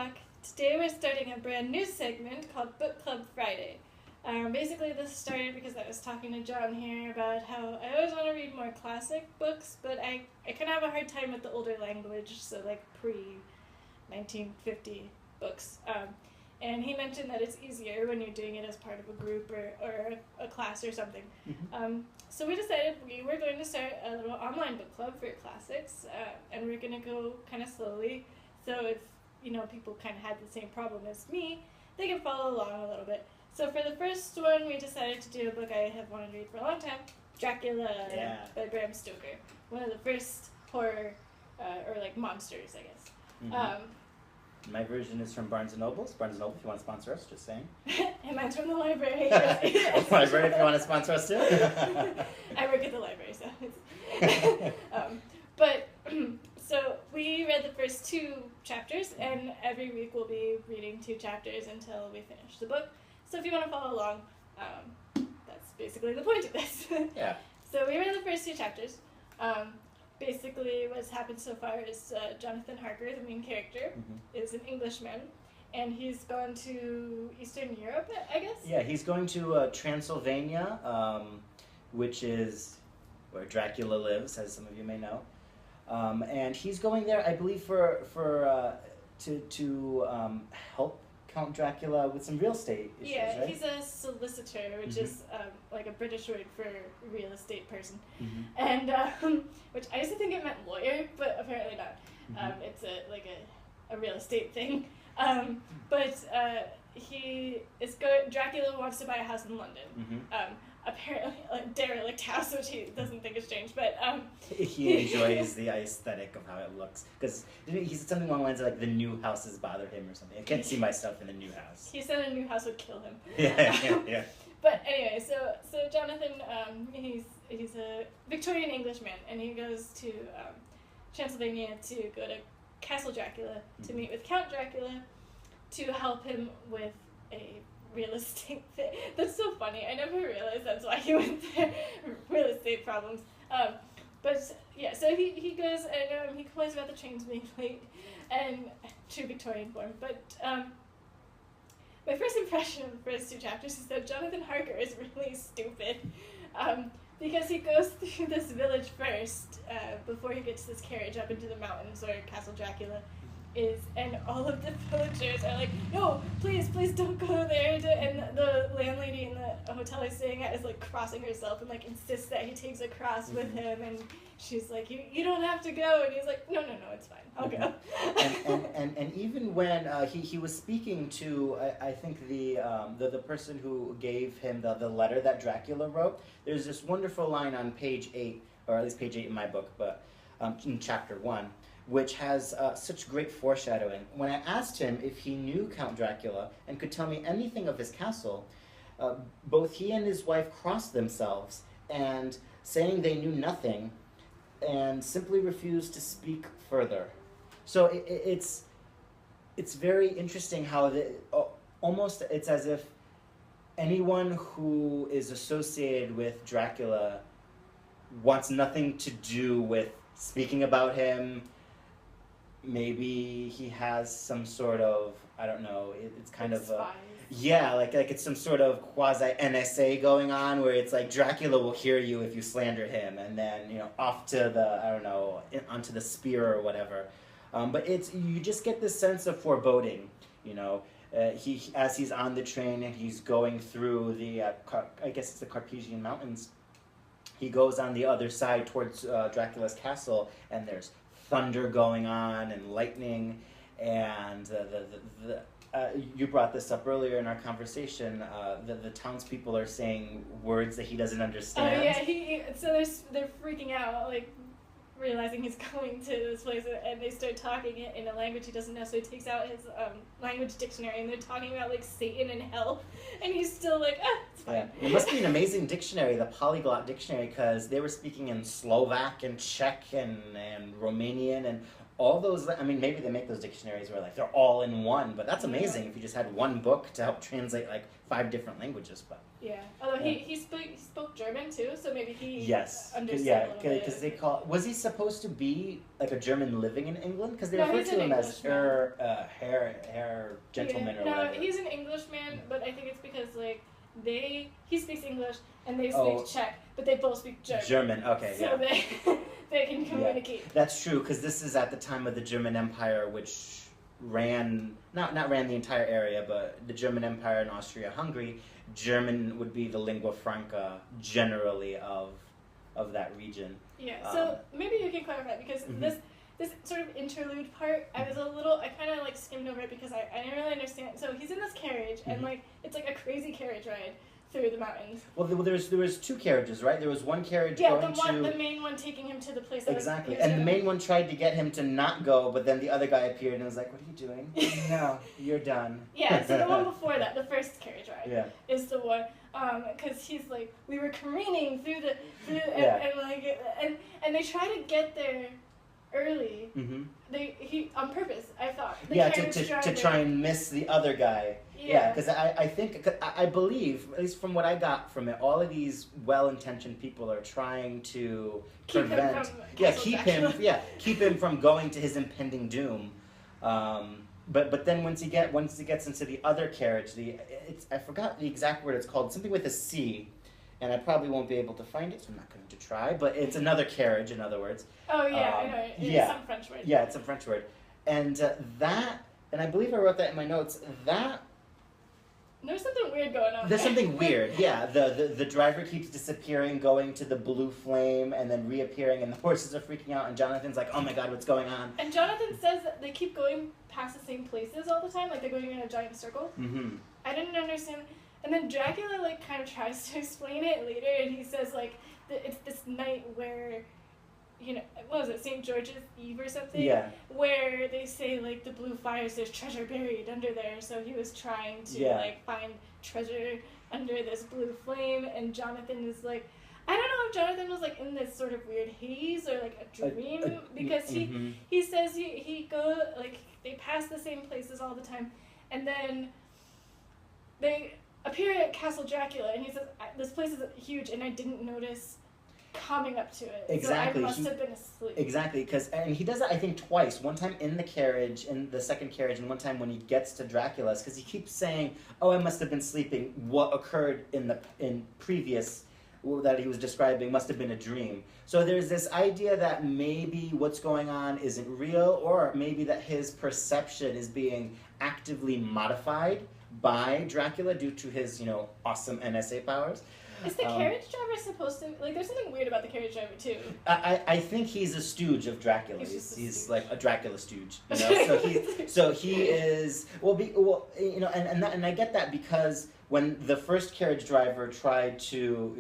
talk. Today we're starting a brand new segment called Book Club Friday. Basically this started because I was talking to John here about how I always want to read more classic books, but I kind of have a hard time with the older language, so like pre-1950 books. And he mentioned that it's easier when you're doing it as part of a group or a class or something. Mm-hmm. So we decided we were going to start a little online book club for classics, and we're going to go kind of slowly. So if people kind of had the same problem as me, they can follow along a little bit. So for the first one, we decided to do a book I have wanted to read for a long time, Dracula by Bram Stoker. One of the first horror, or like monsters, I guess. Mm-hmm. My version is from Barnes & Noble. Barnes & Noble, if you want to sponsor us, just saying. And mine's from the library. Library, if you want to sponsor us too. I work at the library, so so we read the first 2 chapters, and every week we'll be reading 2 chapters until we finish the book. So if you want to follow along, that's basically the point of this. Yeah. So we read the first 2 chapters. Basically, what's happened so far is Jonathan Harker, the main character, is an Englishman, and he's gone to Eastern Europe, I guess? Yeah, he's going to Transylvania, which is where Dracula lives, as some of you may know. And he's going there, I believe, to help Count Dracula with some real estate issues, right? He's a solicitor, which is like a British word for real estate person. Mm-hmm. And which I used to think it meant lawyer, but apparently not. It's a real estate thing. Dracula wants to buy a house in London. Apparently a derelict house, which he doesn't think is strange, but he enjoys the aesthetic of how it looks, because he said something along the lines of like the new houses bother him or something. I can't see myself in the new house. He said a new house would kill him. Yeah. But anyway, so Jonathan, he's a Victorian Englishman, and he goes to Transylvania to go to Castle Dracula to meet with Count Dracula to help him with a real estate thing. That's so funny. I never realized that's why he went there. Real estate problems. So he goes and he complains about the trains being late, and true Victorian form. But my first impression of the first 2 chapters is that Jonathan Harker is really stupid, because he goes through this village first before he gets this carriage up into the mountains where Castle Dracula is, and all of the villagers are like, no, please don't go there, and the landlady in the hotel he's staying at is like crossing herself and like insists that he takes a cross with him, and she's like, you don't have to go, and he's like, no, it's fine, I'll go. and even when he was speaking to I think the person who gave him the letter that Dracula wrote, there's this wonderful line on page 8, or at least page 8 in my book, but in chapter 1, which has such great foreshadowing. When I asked him if he knew Count Dracula and could tell me anything of his castle, both he and his wife crossed themselves, and saying they knew nothing, and simply refused to speak further. So it's very interesting how almost it's as if anyone who is associated with Dracula wants nothing to do with speaking about him. Maybe he has some sort of, I don't know, it's kind of like it's some sort of quasi NSA going on, where it's like Dracula will hear you if you slander him, and then off to the onto the spear or whatever. But you just get this sense of foreboding. He as he's on the train and he's going through the I guess it's the Carpathian Mountains. He goes on the other side towards Dracula's castle, and there's thunder going on and lightning, and you brought this up earlier in our conversation. The townspeople are saying words that he doesn't understand. Oh yeah, they're freaking out, like realizing he's going to this place, and they start talking it in a language he doesn't know. So he takes out his language dictionary, and they're talking about like Satan and hell, and he's still like, it's fine. Yeah. It must be an amazing dictionary, the polyglot dictionary, because they were speaking in Slovak and Czech and Romanian and all those, I mean, maybe they make those dictionaries where like they're all in one, but that's amazing if you just had one book to help translate like 5 different languages. But yeah, although he spoke German too, so maybe he understood yeah, a little bit. because they call, was he supposed to be like a German living in England? Because they No, refer he's to an him as Englishman. Herr gentleman or No, whatever. he's an Englishman, but I think it's because like he speaks English and they speak Oh. Czech, but they both speak German. German, okay, So yeah. they can communicate. That's true, because this is at the time of the German Empire, which ran, not ran the entire area, but the German Empire in Austria-Hungary. German would be the lingua franca generally of that region. Yeah, so maybe you can clarify, because this sort of interlude part, I kind of like skimmed over it because I didn't really understand. So he's in this carriage, and like it's like a crazy carriage ride through the mountains. Well, there was 2 carriages, right? There was one carriage the main one taking him to the place that exactly, and the main one tried to get him to not go, but then the other guy appeared and was like, "What are you doing? No, you're done." Yeah, so the one before that, the first carriage ride, is the one, because he's like, we were careening through and they try to get there early. Mm-hmm. He on purpose, I thought. To try and miss the other guy. Yeah, because I believe, at least from what I got from it, all of these well-intentioned people are trying to keep him from going to his impending doom. But then once he gets into the other carriage, I forgot the exact word it's called, something with a C, and I probably won't be able to find it, so I'm not going to try. But it's another carriage, in other words. Oh yeah, I know. It's some French word. Yeah, it's a French word, and and I believe I wrote that in my notes. There's something weird going on. There's something weird, yeah. The driver keeps disappearing, going to the blue flame, and then reappearing, and the horses are freaking out, and Jonathan's like, "Oh my god, what's going on?" And Jonathan says that they keep going past the same places all the time, like they're going in a giant circle. Mm-hmm. I didn't understand. And then Dracula like kind of tries to explain it later, and he says like it's this night where, what was it, St. George's Eve or something? Yeah. Where they say, like, the blue fires, there's treasure buried under there, so he was trying to, like, find treasure under this blue flame, and Jonathan is, like, I don't know if Jonathan was, like, in this sort of weird haze or, like, a dream, because he says he go, like, they pass the same places all the time, and then they appear at Castle Dracula, and he says, this place is huge, and I didn't notice coming up to it. Exactly. So I must have been asleep. Exactly, and he does that I think twice. One time in the carriage, in the second carriage, and one time when he gets to Dracula's, because he keeps saying, "Oh, I must have been sleeping. What occurred in previous that he was describing must have been a dream." So there's this idea that maybe what's going on isn't real, or maybe that his perception is being actively modified by Dracula due to his, awesome NSA powers. Is the carriage driver supposed to, like, there's something weird about the carriage driver, too. I think he's a stooge of Dracula. He's like a Dracula stooge, So he is, and I get that because when the first carriage driver tried to,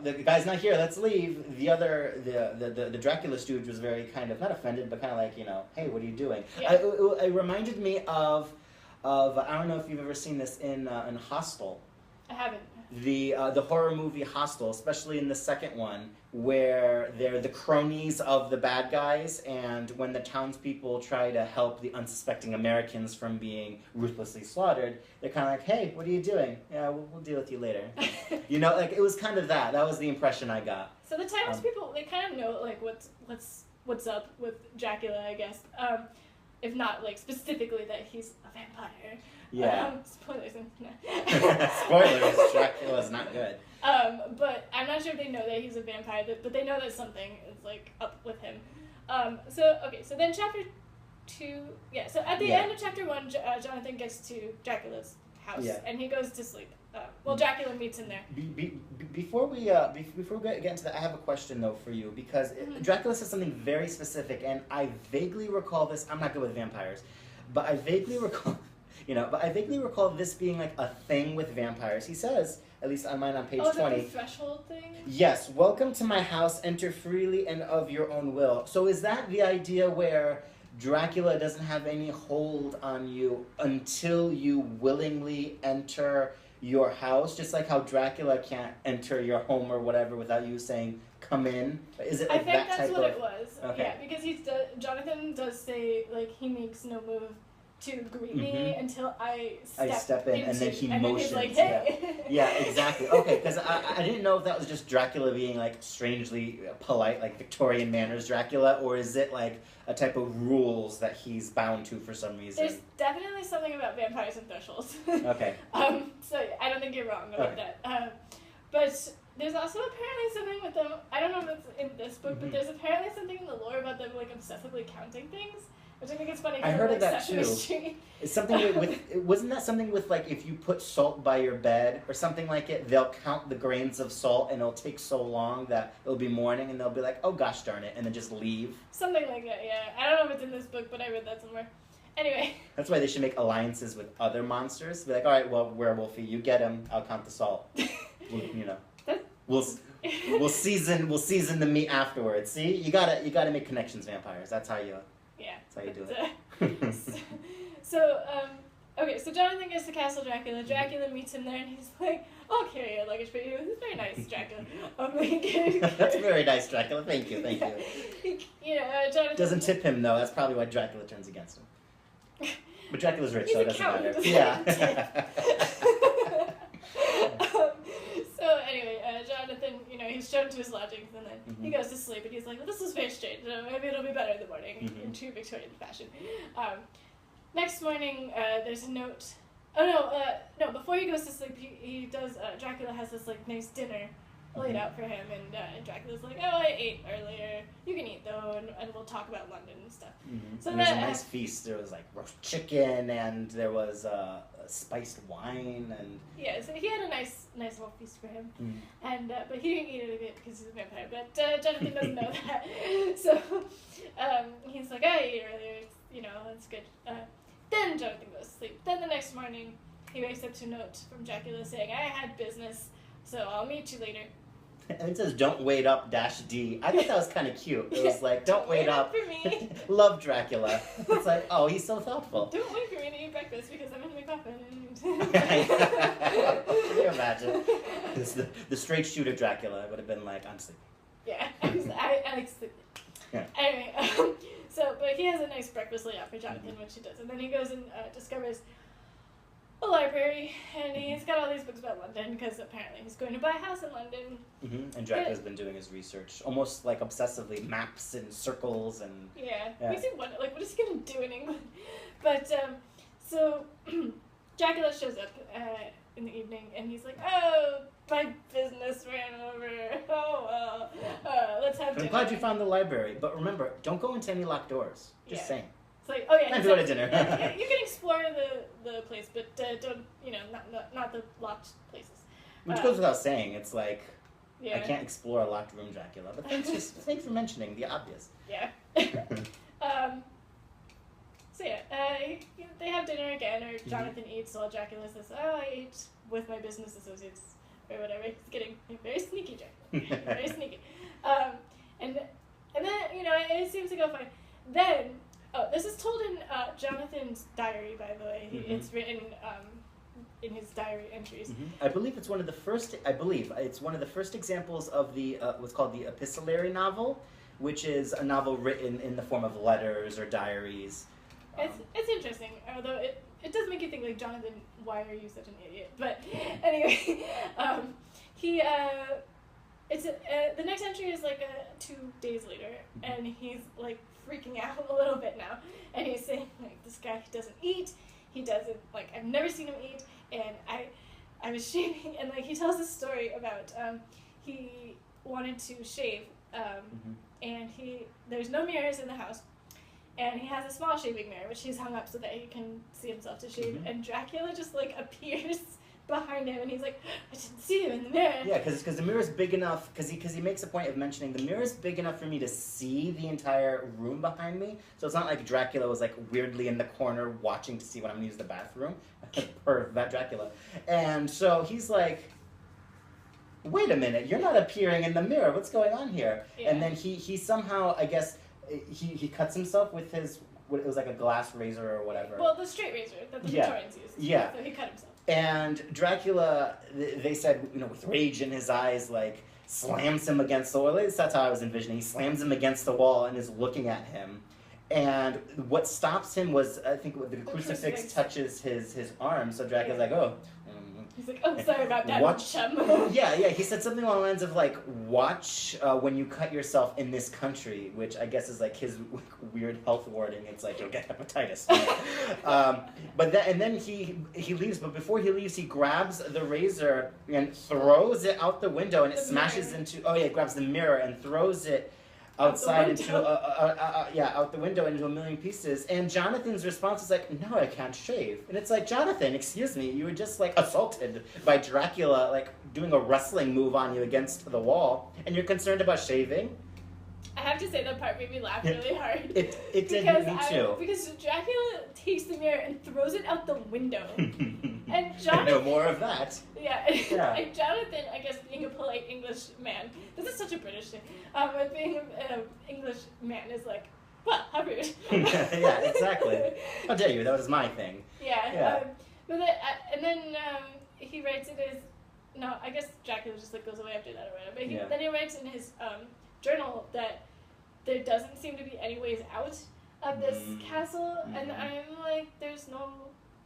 the guy's not here, let's leave, the Dracula stooge was very kind of, not offended, but kind of like, hey, what are you doing? Yeah. It reminded me of, I don't know if you've ever seen this in Hostel. I haven't. The horror movie Hostel, especially in the second one, where they're the cronies of the bad guys, and when the townspeople try to help the unsuspecting Americans from being ruthlessly slaughtered, they're kind of like, "Hey, what are you doing? Yeah, we'll deal with you later." Like it was kind of that. That was the impression I got. So the townspeople, they kind of know like what's up with Dracula, I guess. If not like specifically that he's a vampire. Yeah. Spoilers. Spoilers. Dracula's not good. But I'm not sure if they know that he's a vampire, but they know that something is like up with him. So then chapter 2. Yeah. So at the end of chapter 1, Jonathan gets to Dracula's house and he goes to sleep. Dracula meets him there. Before we get into that, I have a question though for you, because Dracula says something very specific, and I vaguely recall this. I'm not good with vampires, but I vaguely recall. But I vaguely recall this being like a thing with vampires. He says, at least on mine on page 20. The threshold thing? Yes, welcome to my house, enter freely and of your own will. So is that the idea where Dracula doesn't have any hold on you until you willingly enter your house? Just like how Dracula can't enter your home or whatever without you saying, come in? Is it I like think that that's type what of? it was. Okay. Yeah, because Jonathan does say like he makes no move to greet me until I step in, and then he motions. Then he's like, hey. Yeah, exactly. Okay, because I didn't know if that was just Dracula being like strangely polite, like Victorian manners Dracula, or is it like a type of rules that he's bound to for some reason? There's definitely something about vampires and thistles. Okay. So I don't think you're wrong about that. But there's also apparently something with them. I don't know if it's in this book, but there's apparently something in the lore about them like obsessively counting things. Which I think is funny. I heard of like that too. Street. It's something with wasn't that something with like if you put salt by your bed or something like it, they'll count the grains of salt and it'll take so long that it'll be morning and they'll be like, oh gosh darn it, and then just leave. Something like that, yeah. I don't know if it's in this book, but I read that somewhere. Anyway. That's why they should make alliances with other monsters. Be like, all right, well, werewolfy, you get him. I'll count the salt. We'll season the meat afterwards. See, you gotta make connections, vampires. That's how you. Yeah. That's how you do it. Okay, so Jonathan gets to Castle Dracula. Dracula meets him there, and he's like, I'll carry your luggage for you. It's very nice, Dracula. That's very nice, Dracula. Thank you. Jonathan... Doesn't tip him, though. That's probably why Dracula turns against him. But Dracula's rich, so it doesn't matter. Yeah. So anyway, Jonathan, he's shown to his lodgings, and then he goes to sleep, and he's like, well, this is very strange. Maybe it'll be better in the morning, in true Victorian fashion. Next morning, there's a note. No, before he goes to sleep, he does, Dracula has this, like, nice dinner laid out for him, and Dracula's like, oh, I ate earlier. You can eat, though, and we'll talk about London and stuff. So and there's a nice feast. There was, like, roast chicken, and there was spiced wine, and... Yeah, so he had a nice little feast for him. And, but he didn't eat any of it because he's a vampire, but Jonathan doesn't know that. So, he's like, I ate earlier, that's good. Then Jonathan goes to sleep. Then the next morning, he wakes up to a note from Dracula saying, I had business, so I'll meet you later. And it says, don't wait up, -D. I thought that was kind of cute. It was like, don't wait up. For me. Love Dracula. It's like, oh, he's so thoughtful. Don't wait for me to eat breakfast because I'm in my coffin. Can you imagine? The straight shooter Dracula would have been like, I'm sleeping. Yeah, I like sleeping. Yeah. Anyway, but he has a nice breakfast laid out for Jonathan, which he does. And then he goes and discovers a library, and he's got all these books about London, because apparently he's going to buy a house in London. And Dracula's been doing his research, almost like obsessively, maps and circles and... Yeah. Makes you wonder, like, what is he going to do in England? But, so, Dracula shows up in the evening, and he's like, oh, my business ran over. Oh, well, let's have dinner. I'm glad you found the library, but remember, don't go into any locked doors. Just saying. It's like, oh yeah, time to go to dinner. You can explore the place, but don't, not the locked places. Which goes without saying. It's like, yeah. I can't explore a locked room, Dracula. But thanks for mentioning the obvious. Yeah. So yeah, they have dinner again, or Jonathan eats while Dracula says, oh, I ate with my business associates, or whatever. He's getting very sneaky, Dracula. Very sneaky. And then, it seems to go fine. Then, this is told in Jonathan's diary, by the way. It's written in his diary entries. I believe it's one of the first. It's one of the first examples of the what's called the epistolary novel, which is a novel written in the form of letters or diaries. It's interesting, although it does make you think, like, Jonathan, why are you such an idiot? But anyway, the next entry is like 2 days later, and he's like freaking out a little bit now, and he's saying, like, this guy doesn't eat, he doesn't, like, I've never seen him eat, and I was shaving, and like he tells this story about he wanted to shave, and there's no mirrors in the house. And he has a small shaving mirror, which he's hung up so that he can see himself to shave. And Dracula just, like, appears behind him, and he's like, I didn't see him in the mirror. Yeah, because the mirror's big enough, because he makes a point of mentioning, the mirror's big enough for me to see the entire room behind me. So it's not like Dracula was, like, weirdly in the corner watching to see when I'm going to use the bathroom. Per that Dracula. And so he's like, wait a minute, you're not appearing in the mirror. What's going on here? Yeah. And then he somehow, I guess... He cuts himself with it was like a glass razor or whatever. Well, the straight razor that the Victorians used. So he cut himself. And Dracula, they said, with rage in his eyes, like, slams him against the wall. At least that's how I was envisioning. He slams him against the wall and is looking at him. And what stops him was, I think, the crucifix touches his arm. So Dracula's like, oh. He's like, oh, sorry about that. Watch. Yeah. He said something along the lines of like, watch when you cut yourself in this country, which I guess is like his weird health warning. It's like you'll get hepatitis. And then he leaves. But before he leaves, he grabs the razor and throws it out the window, and it smashes into. Oh yeah, grabs the mirror and throws it outside into out the window into a million pieces. And Jonathan's response is like, no, I can't shave. And it's like, Jonathan, excuse me, you were just like assaulted by Dracula, like doing a wrestling move on you against the wall, and you're concerned about shaving? I have to say that part made me laugh really hard. It did me too. Because Dracula takes the mirror and throws it out the window. And Jonathan, no more of that. Yeah. And Jonathan, I guess being a polite English man, this is such a British thing, but being an English man is like, well, how rude. Yeah, exactly. How dare you, that was my thing. Yeah. And then he writes in his, no, I guess Dracula just like goes away after that or whatever, but then he writes in his journal that there doesn't seem to be any ways out of this castle, and I'm like, there's no,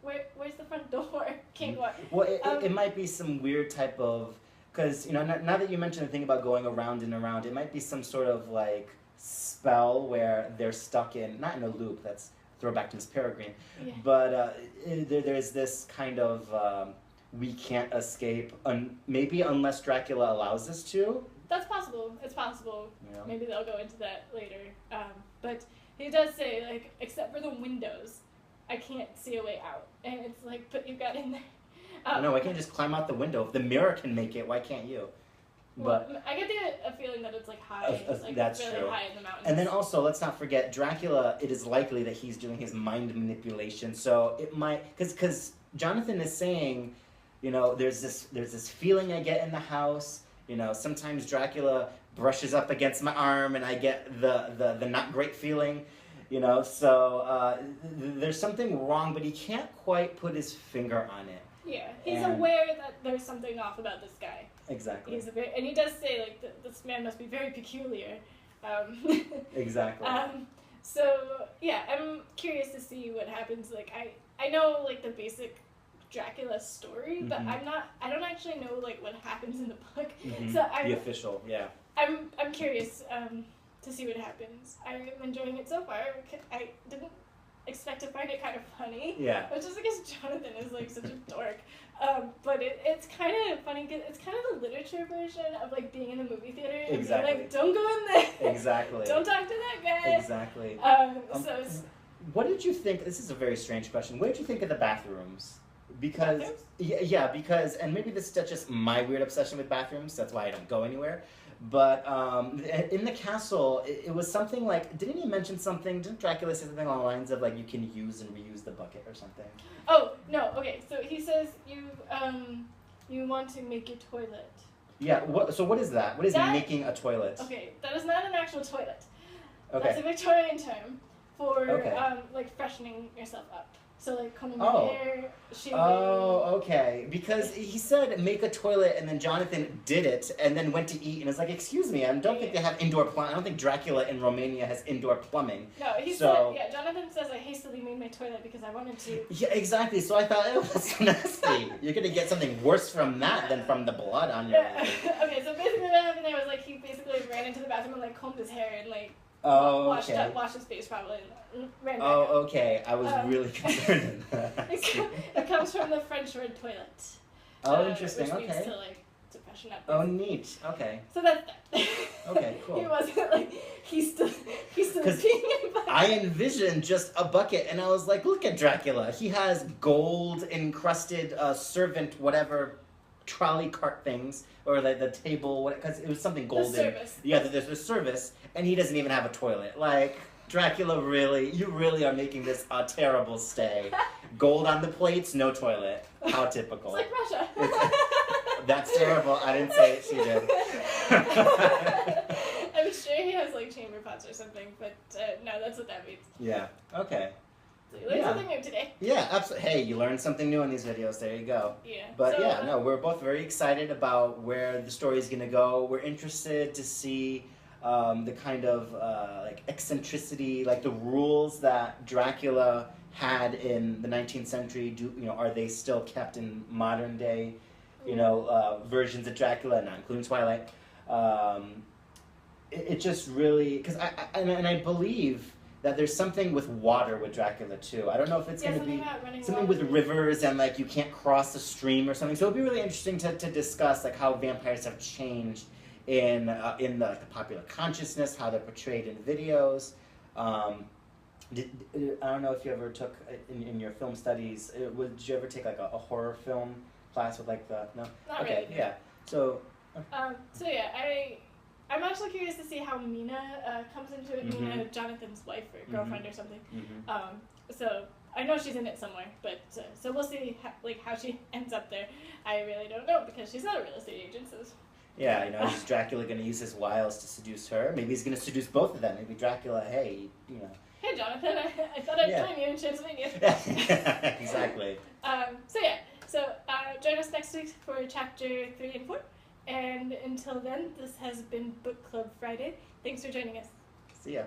where's the front door? Can't go out. Well, it might be some weird type of, because, you know, now that you mentioned the thing about going around and around, it might be some sort of, like, spell where they're stuck in, not in a loop, that's throwback to Miss Peregrine, but there's this kind of, we can't escape, maybe unless Dracula allows us to. That's possible. It's possible. Yeah. Maybe they'll go into that later. But he does say, like, except for the windows, I can't see a way out. And it's like, but you got in there. No, I can't just climb out the window. If the mirror can make it, why can't you? But I get a feeling that it's like high. Like that's really true. High in the mountains. And then also, let's not forget, Dracula, it is likely that he's doing his mind manipulation. So it might, because Jonathan is saying, you know, there's this feeling I get in the house. You know, sometimes Dracula brushes up against my arm and I get the not great feeling, you know, so there's something wrong, but he can't quite put his finger on it. Yeah, he's aware that there's something off about this guy. Exactly. And he does say, like, this man must be very peculiar. Exactly. So, yeah, I'm curious to see what happens. Like, I know, like, the basic Dracula story, but I don't actually know like what happens in the book. So the official, yeah. I'm curious to see what happens. I'm enjoying it so far. I didn't expect to find it kind of funny. Yeah. Which is because Jonathan is like such a dork. But it's kind of funny because it's kind of the literature version of like being in a movie theater and being like, don't go in there. Exactly. Don't talk to that guy. Exactly. So what did you think? This is a very strange question. What did you think of the bathrooms? Because because and maybe this is just my weird obsession with bathrooms. That's why I don't go anywhere. But in the castle, it was something like, didn't he mention something? Didn't Dracula say something along the lines of like you can use and reuse the bucket or something? Oh no, okay. So he says you want to make your toilet. Yeah. So what is that? What is making a toilet? Okay, that is not an actual toilet. Okay. That's a Victorian term for like freshening yourself up. So like combing your hair, shaving. Oh, okay. Because he said make a toilet, and then Jonathan did it, and then went to eat, and it's like, excuse me, I don't think they have indoor plumbing. I don't think Dracula in Romania has indoor plumbing. No, he said, Jonathan says I hastily made my toilet because I wanted to. Yeah, exactly. So I thought, oh, that's so nasty. You're gonna get something worse from that than from the blood on your. Okay, so basically what happened there was like he basically ran into the bathroom and like combed his hair and like. Washed his face probably. And ran back up. Okay. I was really concerned. It comes from the French word toilet. Oh, interesting. Which means okay. to freshen up. Oh, neat. Okay. So that's that. Okay, cool. He wasn't like he's still peeing in bucket. I envisioned just a bucket, and I was like, look at Dracula. He has gold encrusted servant whatever. Trolley cart things, or the table, because it was something golden. The service. Yeah, there's the service, and he doesn't even have a toilet. Like, Dracula, you really are making this a terrible stay. Gold on the plates, no toilet. How typical. It's like Russia. That's terrible. I didn't say it, she did. I'm sure he has like chamber pots or something, but no, that's what that means. Yeah, okay. So you learned something new today. Yeah, absolutely. Hey, you learned something new in these videos. There you go. Yeah. But so, yeah, no, we're both very excited about where the story is going to go. We're interested to see the kind of like eccentricity, like the rules that Dracula had in the 19th century. Are they still kept in modern day, versions of Dracula, not including Twilight? It just really, because I believe that there's something with water with Dracula too. I don't know if it's going to be something with rivers and like you can't cross a stream or something. So it'll be really interesting to discuss like how vampires have changed in the popular consciousness, how they're portrayed in videos. I don't know if you ever took in your film studies. Did you ever take like a horror film class with like the no? Not okay, really. yeah. So. So yeah, I'm actually curious to see how Mina comes into it. Mm-hmm. Mina, Jonathan's wife or girlfriend or something. Mm-hmm. So I know she's in it somewhere, but so we'll see how she ends up there. I really don't know because she's not a real estate agent. So. Yeah, is Dracula going to use his wiles to seduce her? Maybe he's going to seduce both of them. Maybe Dracula, hey. Hey, Jonathan, I thought I'd join you in Transylvania. Exactly. So join us next week for chapter 3 and 4. And until then, this has been Book Club Friday. Thanks for joining us. See ya.